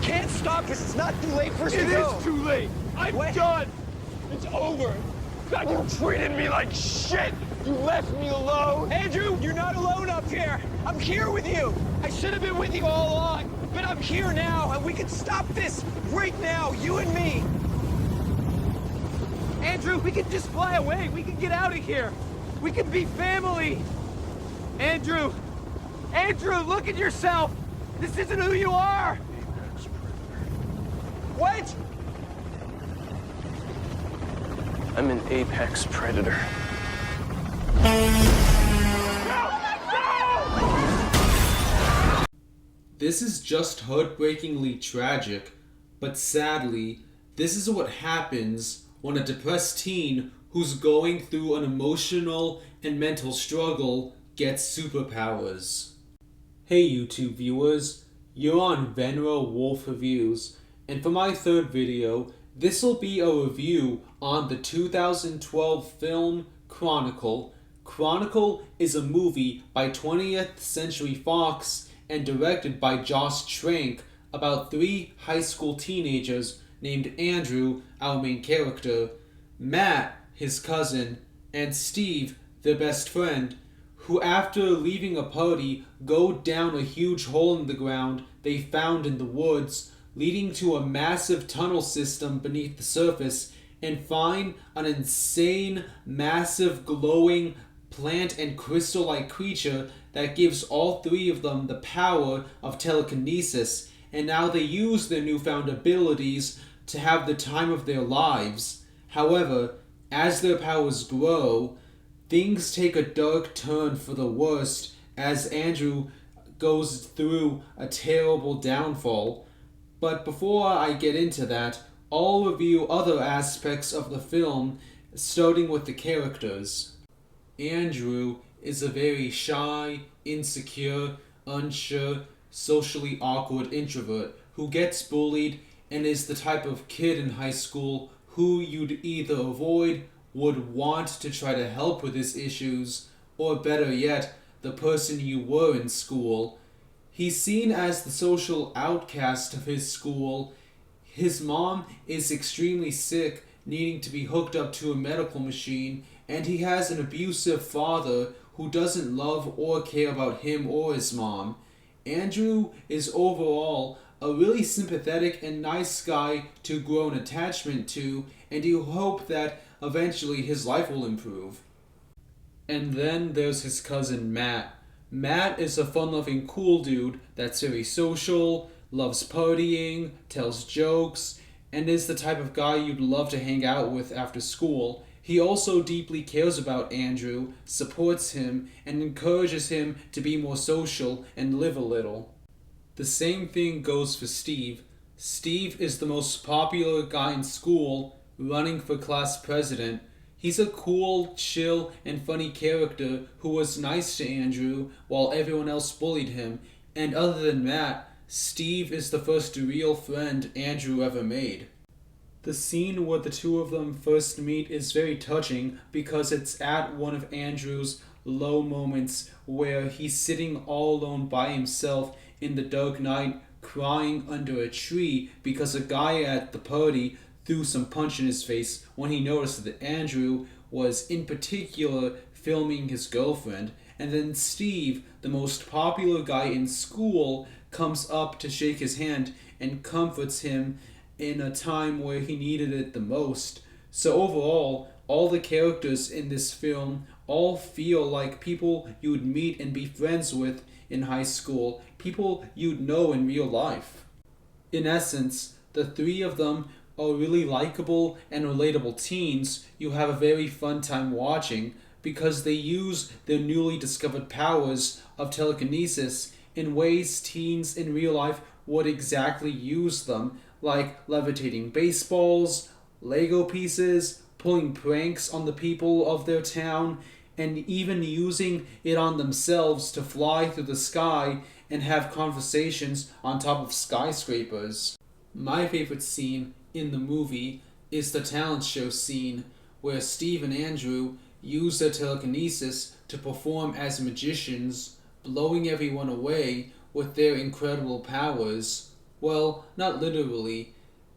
can't stop us. It's not too late for us to go. It is too late. I'm done. It's over. God, you treated me like shit. You left me alone. Andrew, you're not alone up here. I'm here with you. I should have been with you all along, but I'm here now, and we can stop this right now, you and me. Andrew, we can just fly away. We can get out of here. We can be family. Andrew, look at yourself. This isn't who you are. What? I'm an apex predator. This is just heartbreakingly tragic, but sadly, this is what happens when a depressed teen who's going through an emotional and mental struggle gets superpowers. Hey YouTube viewers, you're on Venro Wolf Reviews, and for my third video, this'll be a review on the 2012 film Chronicle. Chronicle is a movie by 20th Century Fox and directed by Josh Trank about 3 high school teenagers named Andrew, our main character, Matt, his cousin, and Steve, their best friend, who after leaving a party go down a huge hole in the ground they found in the woods, leading to a massive tunnel system beneath the surface, and find an insane, massive, glowing plant and crystal-like creature that gives all 3 of them the power of telekinesis, and now they use their newfound abilities to have the time of their lives. However, as their powers grow, things take a dark turn for the worst as Andrew goes through a terrible downfall. But before I get into that, I'll review other aspects of the film, starting with the characters. Andrew is a very shy, insecure, unsure, socially awkward introvert who gets bullied and is the type of kid in high school who you'd either avoid, would want to try to help with his issues, or better yet, the person you were in school. He's seen as the social outcast of his school. His mom is extremely sick, needing to be hooked up to a medical machine, and he has an abusive father who doesn't love or care about him or his mom. Andrew is overall a really sympathetic and nice guy to grow an attachment to, and you hope that eventually his life will improve. And then there's his cousin Matt. Matt is a fun-loving cool dude that's very social, loves partying, tells jokes, and is the type of guy you'd love to hang out with after school. He also deeply cares about Andrew, supports him, and encourages him to be more social and live a little. The same thing goes for Steve. Steve is the most popular guy in school, running for class president. He's a cool, chill, and funny character who was nice to Andrew while everyone else bullied him, and other than that, Steve is the first real friend Andrew ever made. The scene where the two of them first meet is very touching because it's at one of Andrew's low moments where he's sitting all alone by himself in the dark night crying under a tree because a guy at the party threw some punch in his face when he noticed that Andrew was in particular filming his girlfriend. And then Steve, the most popular guy in school, comes up to shake his hand and comforts him in a time where he needed it the most. So overall, all the characters in this film all feel like people you would meet and be friends with in high school, people you'd know in real life. In essence, the 3 of them are really likable and relatable teens you have a very fun time watching because they use their newly discovered powers of telekinesis in ways teens in real life would exactly use them, like levitating baseballs, Lego pieces, pulling pranks on the people of their town, and even using it on themselves to fly through the sky and have conversations on top of skyscrapers. My favorite scene in the movie is the talent show scene where Steve and Andrew use their telekinesis to perform as magicians, blowing everyone away with their incredible powers. Well, not literally.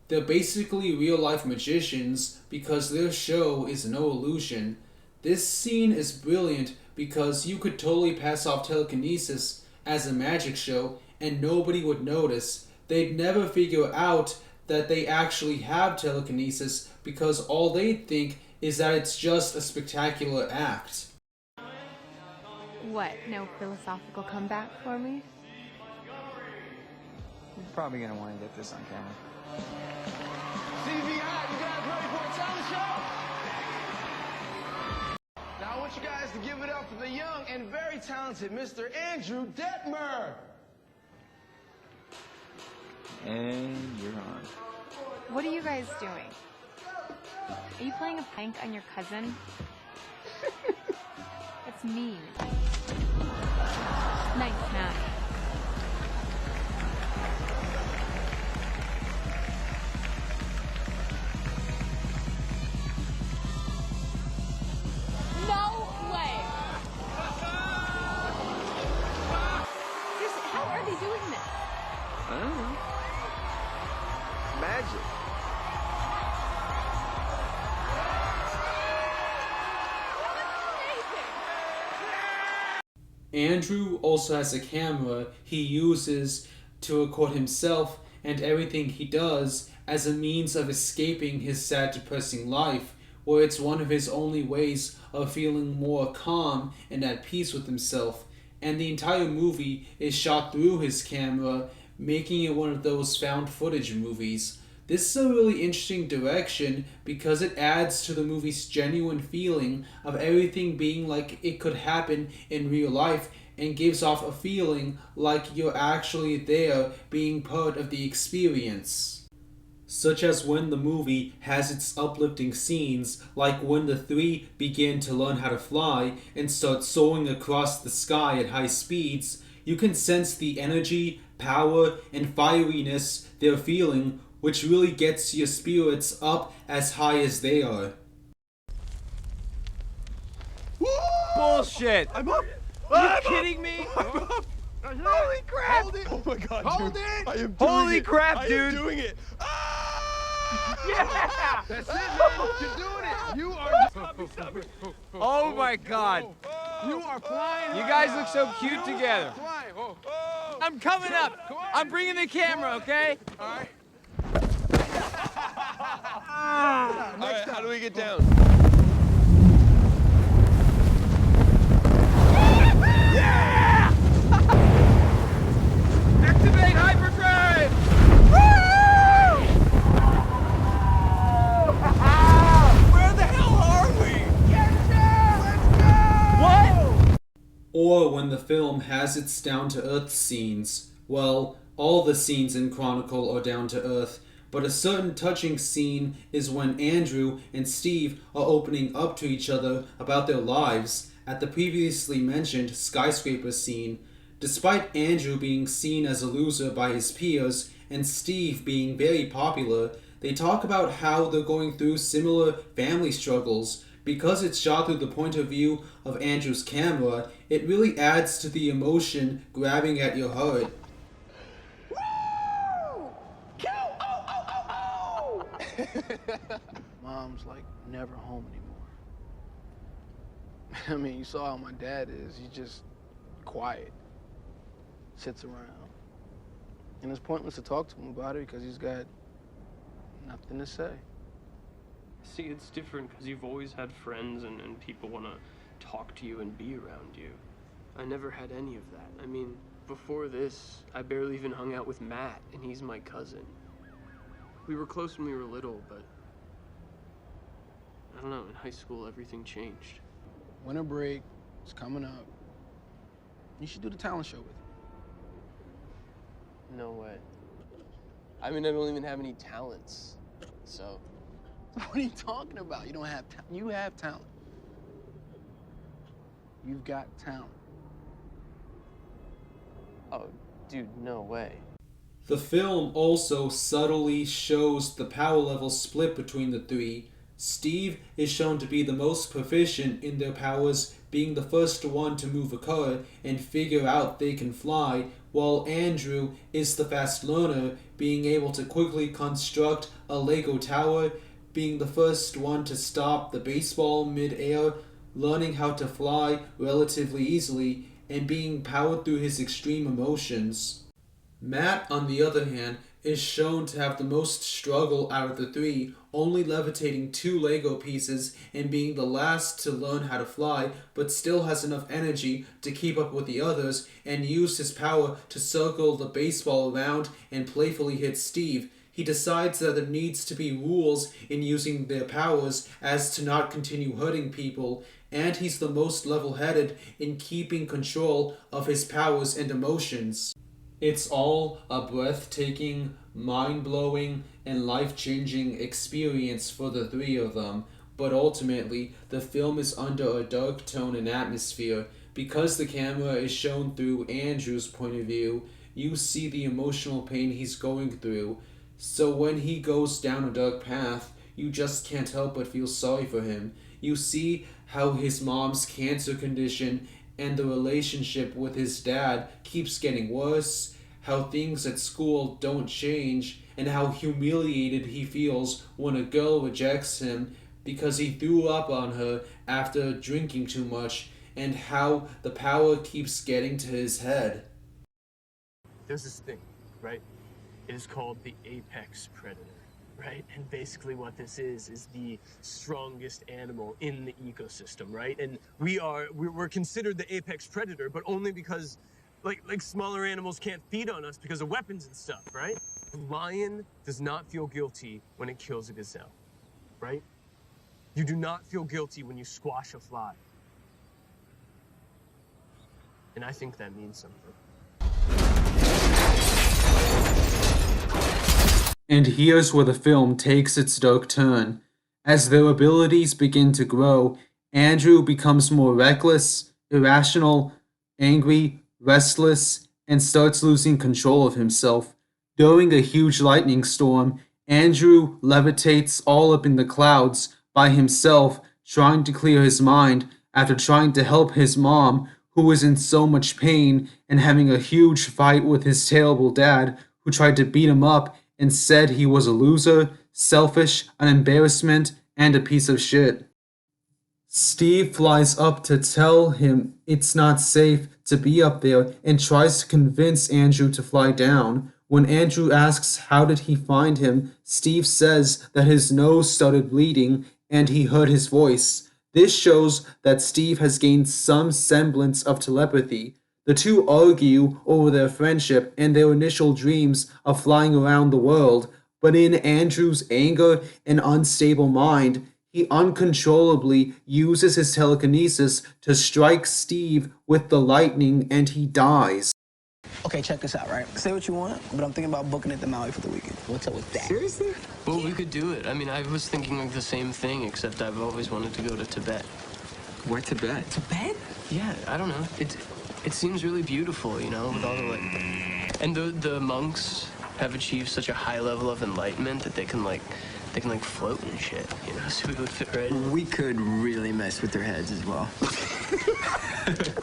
They're basically real-life magicians because their show is no illusion. This scene is brilliant because you could totally pass off telekinesis as a magic show and nobody would notice. They'd never figure out that they actually have telekinesis because all they'd think is that it's just a spectacular act. What, no philosophical comeback for me? You're probably gonna want to get this on camera. CVI, you guys ready for a talent show? Now I want you guys to give it up for the young and very talented Mr. Andrew Detmer. And you're on. What are you guys doing? Are you playing a prank on your cousin? It's mean. Nice snack. No way! How are they doing this? I don't know. Magic. Andrew also has a camera he uses to record himself and everything he does as a means of escaping his sad, depressing life, where it's one of his only ways of feeling more calm and at peace with himself. And the entire movie is shot through his camera, making it one of those found footage movies. This is a really interesting direction because it adds to the movie's genuine feeling of everything being like it could happen in real life and gives off a feeling like you're actually there being part of the experience. Such as when the movie has its uplifting scenes, like when the three begin to learn how to fly and start soaring across the sky at high speeds. You can sense the energy, power, and fieriness they're feeling, which really gets your spirits up as high as they are. Bullshit! I'm up. Are you kidding me? Holy crap! Hold it! Oh my god, Hold dude. it! I am doing Holy it. crap, I dude. am doing it. Ah! Yeah! That's it, man. You're doing it. You are. Stop it. Oh my god. You are flying. You guys look so cute together. Flying. Oh. I'm coming up. I'm bringing the camera, okay? All right. Ah. All right. How do we get down? Yeah! Activate hyperdrive! Where the hell are we? What? Or when the film has its down-to-earth scenes. Well, all the scenes in Chronicle are down to earth, but a certain touching scene is when Andrew and Steve are opening up to each other about their lives at the previously mentioned skyscraper scene. Despite Andrew being seen as a loser by his peers and Steve being very popular, they talk about how they're going through similar family struggles. Because it's shot through the point of view of Andrew's camera, it really adds to the emotion grabbing at your heart. Mom's like never home anymore. I mean, you saw how my dad is. He's just quiet, sits around. And it's pointless to talk to him about it because he's got nothing to say. See, it's different because you've always had friends and people want to talk to you and be around you. I never had any of that. I mean, before this, I barely even hung out with Matt, and he's my cousin. We were close when we were little, but I don't know, in high school, everything changed. Winter break is coming up. You should do the talent show with me. No way. I mean, I don't even have any talents, so... What are you talking about? You don't have talent. You have talent. You've got talent. Oh, dude, no way. The film also subtly shows the power level split between the three. Steve is shown to be the most proficient in their powers, being the first one to move a car and figure out they can fly, while Andrew is the fast learner, being able to quickly construct a Lego tower, being the first one to stop the baseball mid-air, learning how to fly relatively easily, and being powered through his extreme emotions. Matt, on the other hand, is shown to have the most struggle out of the three, only levitating 2 Lego pieces and being the last to learn how to fly, but still has enough energy to keep up with the others and use his power to circle the baseball around and playfully hit Steve. He decides that there needs to be rules in using their powers as to not continue hurting people, and he's the most level-headed in keeping control of his powers and emotions. It's all a breathtaking, mind-blowing, and life-changing experience for the three of them, but ultimately, the film is under a dark tone and atmosphere. Because the camera is shown through Andrew's point of view, you see the emotional pain he's going through, so when he goes down a dark path, you just can't help but feel sorry for him. You see how his mom's cancer condition and the relationship with his dad keeps getting worse, how things at school don't change, and how humiliated he feels when a girl rejects him because he threw up on her after drinking too much, and how the power keeps getting to his head. There's this thing, right? It is called the apex predator, right? And basically what this is the strongest animal in the ecosystem, right? And we're considered the apex predator, but only because like smaller animals can't feed on us because of weapons and stuff, right? The lion does not feel guilty when it kills a gazelle, right? You do not feel guilty when you squash a fly. And I think that means something. And here's where the film takes its dark turn. As their abilities begin to grow, Andrew becomes more reckless, irrational, angry, restless, and starts losing control of himself. During a huge lightning storm, Andrew levitates all up in the clouds by himself, trying to clear his mind after trying to help his mom, who is in so much pain, and having a huge fight with his terrible dad, who tried to beat him up and said he was a loser, selfish, an embarrassment, and a piece of shit. Steve flies up to tell him it's not safe to be up there and tries to convince Andrew to fly down. When Andrew asks how did he find him, Steve says that his nose started bleeding and he heard his voice. This shows that Steve has gained some semblance of telepathy. The two argue over their friendship and their initial dreams of flying around the world, but in Andrew's anger and unstable mind, he uncontrollably uses his telekinesis to strike Steve with the lightning and he dies. Okay, check this out, right? Say what you want, but I'm thinking about booking it to Maui for the weekend. What's up with that? Seriously? Well, we could do it. I mean, I was thinking like the same thing, except I've always wanted to go to Tibet. Where Tibet? Tibet? Yeah, I don't know. It seems really beautiful, you know, with all the like, and the monks have achieved such a high level of enlightenment that they can float and shit, you know, so we would fit right in. We could really mess with their heads as well.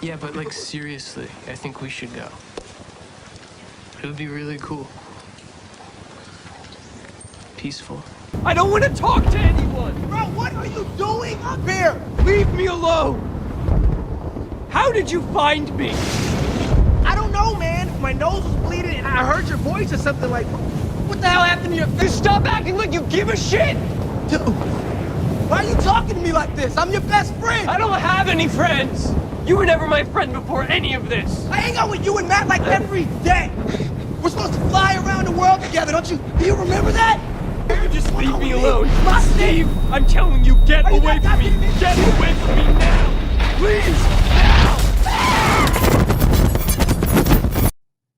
Yeah, but like seriously, I think we should go. It would be really cool. Peaceful. I don't want to talk to anyone! Bro, what are you doing up here? Leave me alone! How did you find me? I don't know, man. My nose was bleeding and I heard your voice or something like, what the hell happened to your face? Just stop acting like you give a shit! Dude, why are you talking to me like this? I'm your best friend. I don't have any friends! You were never my friend before any of this! I hang out with you and Matt like every day. We're supposed to fly around the world together, don't you? Do you remember that? You just leave me with alone! me. My Steve, I'm telling you, get Are you away not from me! talking to me? Get away from me now! Please!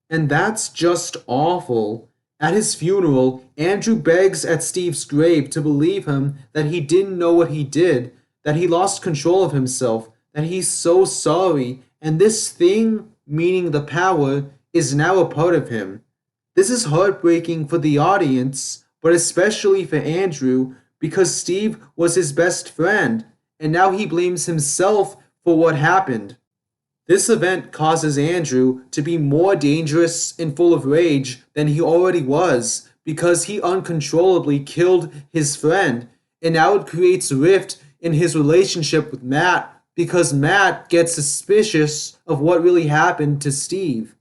And that's just awful. At his funeral, Andrew begs at Steve's grave to believe him that he didn't know what he did, that he lost control of himself, that he's so sorry, and this thing, meaning the power, is now a part of him. This is heartbreaking for the audience, but especially for Andrew, because Steve was his best friend, and now he blames himself for what happened. This event causes Andrew to be more dangerous and full of rage than he already was because he uncontrollably killed his friend, and now it creates a rift in his relationship with Matt because Matt gets suspicious of what really happened to Steve.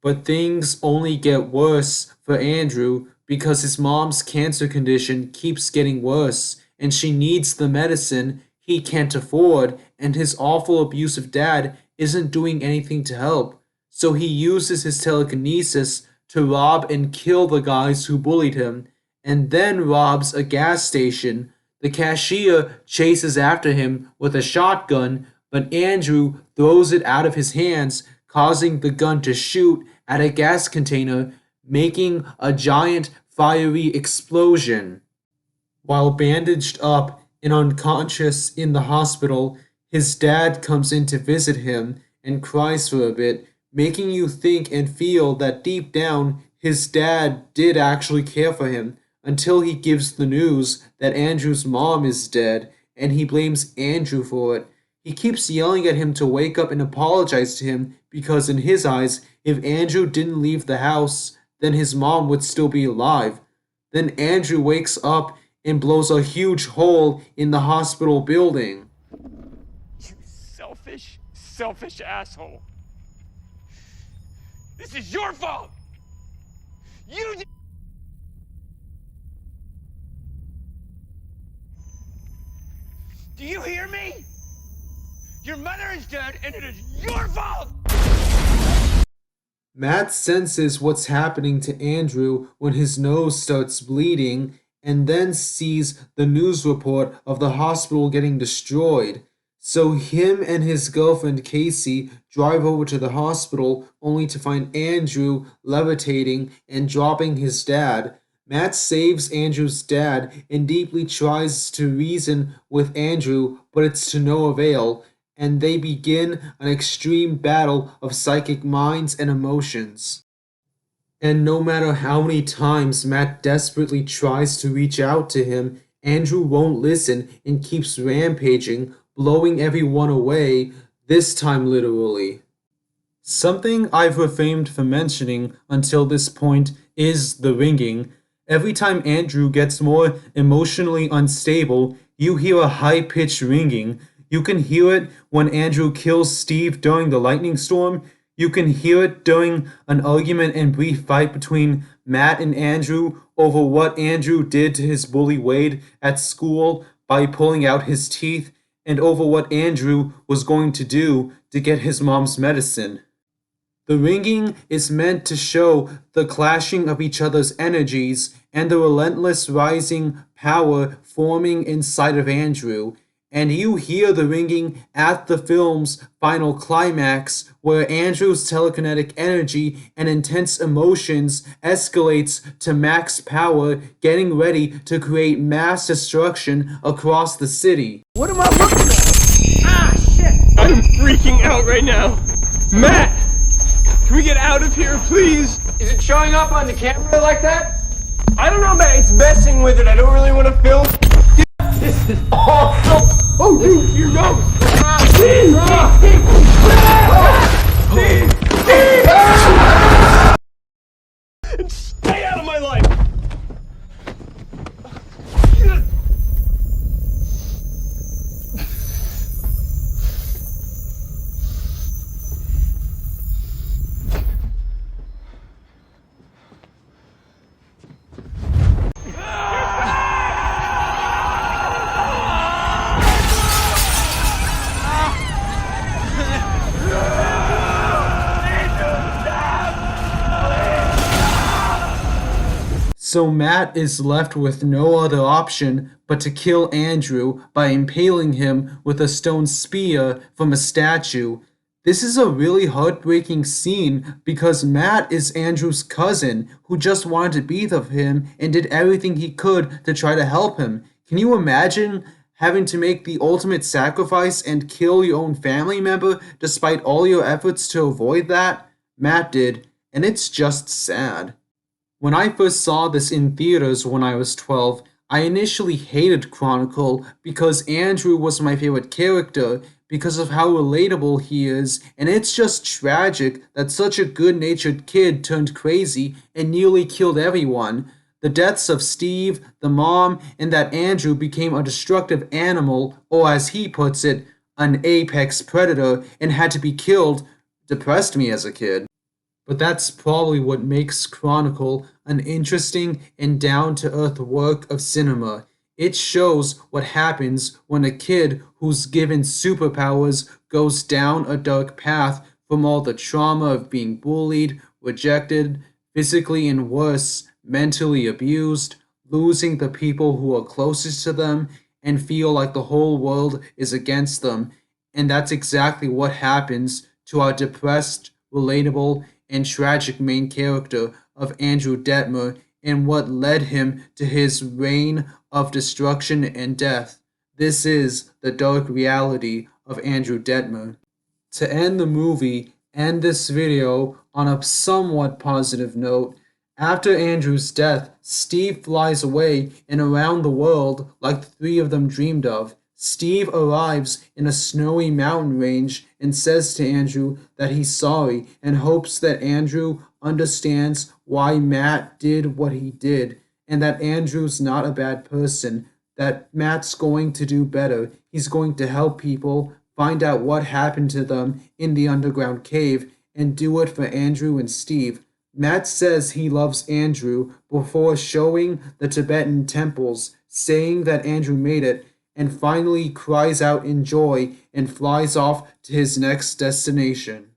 But things only get worse for Andrew because his mom's cancer condition keeps getting worse and she needs the medicine he can't afford, and his awful abusive dad isn't doing anything to help. So he uses his telekinesis to rob and kill the guys who bullied him, and then robs a gas station. The cashier chases after him with a shotgun, but Andrew throws it out of his hands, causing the gun to shoot at a gas container, making a giant fiery explosion. While bandaged up and unconscious in the hospital, his dad comes in to visit him and cries for a bit, making you think and feel that deep down his dad did actually care for him, until he gives the news that Andrew's mom is dead and he blames Andrew for it. He keeps yelling at him to wake up and apologize to him because in his eyes, if Andrew didn't leave the house, then his mom would still be alive. Then Andrew wakes up and blows a huge hole in the hospital building. You selfish asshole. This is your fault. You did. Do you hear me? Your mother is dead and it is your fault! Matt senses what's happening to Andrew when his nose starts bleeding and then sees the news report of the hospital getting destroyed. So him and his girlfriend Casey drive over to the hospital only to find Andrew levitating and dropping his dad. Matt saves Andrew's dad and deeply tries to reason with Andrew, but it's to no avail, and they begin an extreme battle of psychic minds and emotions. And no matter how many times Matt desperately tries to reach out to him, Andrew won't listen and keeps rampaging, blowing everyone away, this time literally. Something I've refrained from mentioning until this point is the ringing. Every time Andrew gets more emotionally unstable, you hear a high-pitched ringing. You can hear it when Andrew kills Steve during the lightning storm. You can hear it during an argument and brief fight between Matt and Andrew over what Andrew did to his bully Wade at school by pulling out his teeth, and over what Andrew was going to do to get his mom's medicine. The ringing is meant to show the clashing of each other's energies and the relentless rising power forming inside of Andrew. And you hear the ringing at the film's final climax, where Andrew's telekinetic energy and intense emotions escalates to max power, getting ready to create mass destruction across the city. What am I looking at? Ah, shit! I'm freaking out right now. Matt! Can we get out of here, please? Is it showing up on the camera like that? I don't know, Matt. It's messing with it. I don't really want to film. This is awful. Oh, dude, your nose. Steve! Stay out of my life. So Matt is left with no other option but to kill Andrew by impaling him with a stone spear from a statue. This is a really heartbreaking scene because Matt is Andrew's cousin who just wanted to be with him and did everything he could to try to help him. Can you imagine having to make the ultimate sacrifice and kill your own family member despite all your efforts to avoid that? Matt did, and it's just sad. When I first saw this in theaters when I was 12, I initially hated Chronicle because Andrew was my favorite character because of how relatable he is, and it's just tragic that such a good-natured kid turned crazy and nearly killed everyone. The deaths of Steve, the mom, and that Andrew became a destructive animal, or as he puts it, an apex predator, and had to be killed, depressed me as a kid. But that's probably what makes Chronicle an interesting and down-to-earth work of cinema. It shows what happens when a kid who's given superpowers goes down a dark path from all the trauma of being bullied, rejected, physically and worse, mentally abused, losing the people who are closest to them, and feel like the whole world is against them. And that's exactly what happens to our depressed, relatable, and tragic main character of Andrew Detmer, and what led him to his reign of destruction and death. This is the dark reality of Andrew Detmer. To end the movie and this video on a somewhat positive note, after Andrew's death, Steve flies away and around the world like the three of them dreamed of. Steve arrives in a snowy mountain range and says to Andrew that he's sorry and hopes that Andrew understands why Matt did what he did, and that Andrew's not a bad person, that Matt's going to do better. He's going to help people find out what happened to them in the underground cave and do it for Andrew and Steve. Matt says he loves Andrew before showing the Tibetan temples, saying that Andrew made it, and finally cries out in joy and flies off to his next destination.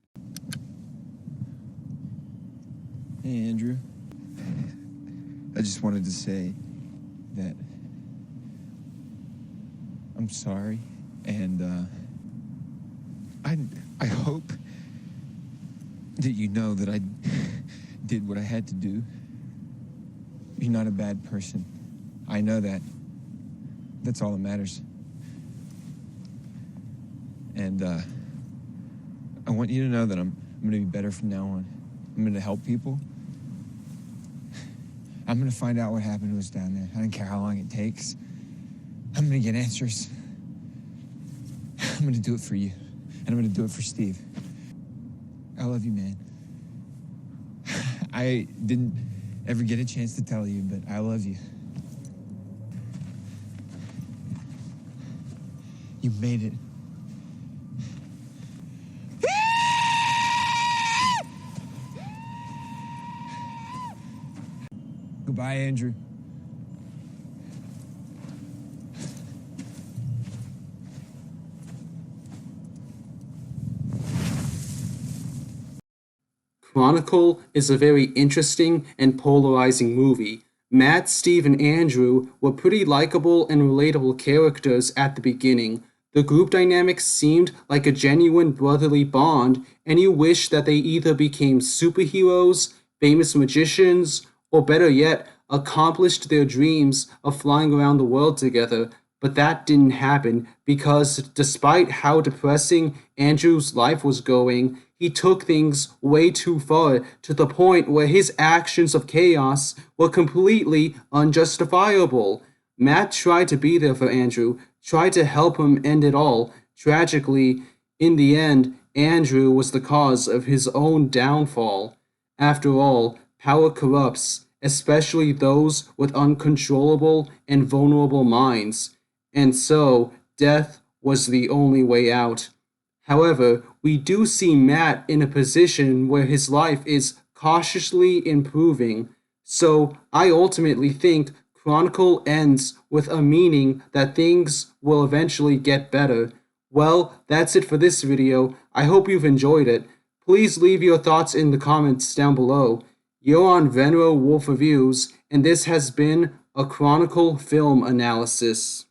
Hey, Andrew. I just wanted to say that I'm sorry, and I hope that you know that I did what I had to do. You're not a bad person. I know that. That's all that matters. And I want you to know that I'm going to be better from now on. I'm going to help people. I'm going to find out what happened to us down there. I don't care how long it takes. I'm going to get answers. I'm going to do it for you. And I'm going to do it for Steve. I love you, man. I didn't ever get a chance to tell you, but I love you. You made it. Goodbye, Andrew. Chronicle is a very interesting and polarizing movie. Matt, Steve, and Andrew were pretty likable and relatable characters at the beginning. The group dynamics seemed like a genuine brotherly bond, and you wish that they either became superheroes, famous magicians, or better yet, accomplished their dreams of flying around the world together. But that didn't happen because despite how depressing Andrew's life was going, he took things way too far to the point where his actions of chaos were completely unjustifiable. Matt tried to be there for Andrew, tried to help him end it all. Tragically, in the end, Andrew was the cause of his own downfall. After all, power corrupts, especially those with uncontrollable and vulnerable minds. And so, death was the only way out. However, we do see Matt in a position where his life is cautiously improving. So, I ultimately think Chronicle ends with a meaning that things will eventually get better. Well, that's it for this video. I hope you've enjoyed it. Please leave your thoughts in the comments down below. You're on Venero Wolf Reviews, and this has been a Chronicle film analysis.